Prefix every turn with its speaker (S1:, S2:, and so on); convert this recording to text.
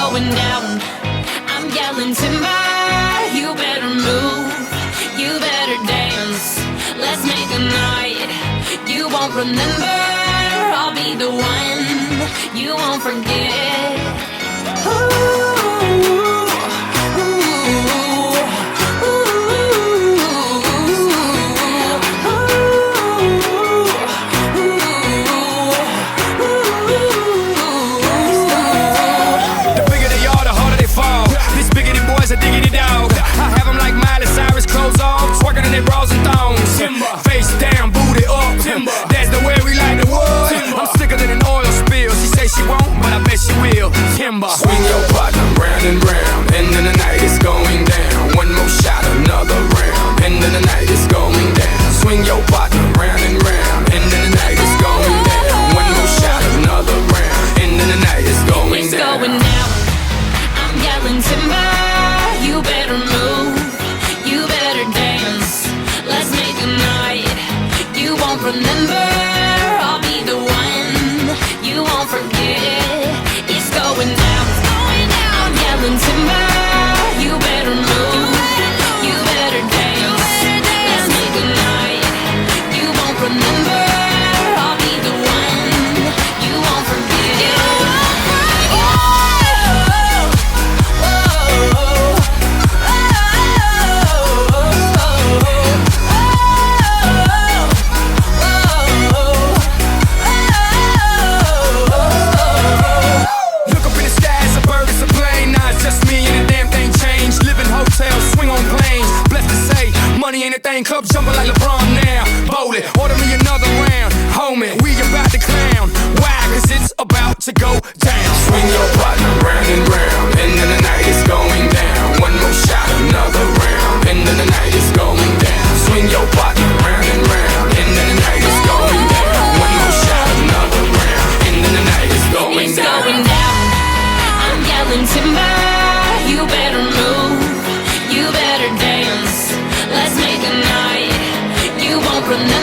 S1: going down. I'm yelling timber, you better move, you better dance. Let's make a night you won't remember. I'll be the one you won't forget.
S2: A diggity dog. I have them like Miley Cyrus, clothes off, twerking in their bras and thongs. Timber. Face down, booty up. Timber. That's the way we like the wood. Timber. I'm sicker than an oil spill. She say she won't, but I bet she will. Timber.
S3: Swing your partner round and round, and then the night is going down. One more shot, another round, and then the night is going down. Swing your partner round and round, and then the night is going down. One more shot, another round, and then the night is going
S1: it's
S3: down.
S1: Going down. I'm yelling timber. You better move, you better dance. Let's make a night you won't remember. I'll be the one you won't forget. It's going down, I'm yelling timber. You better move, you better dance. Let's make a night you won't remember. I'll be the one you won't forget.
S2: Money ain't a thing, club jumping like LeBron now. Bowl it, order me another round. Homie, we about to clown. Why? Cause it's about to go down.
S3: Swing your partner round and round, and then the night is going down. One more shot, another round, and then the night is going down. Swing your partner round and round, and then the night is going down. One more shot, another round, and then the night is going
S1: it's
S3: down.
S1: Going down. I'm yelling timber. You better move, you better dance. Let's make a night you won't remember.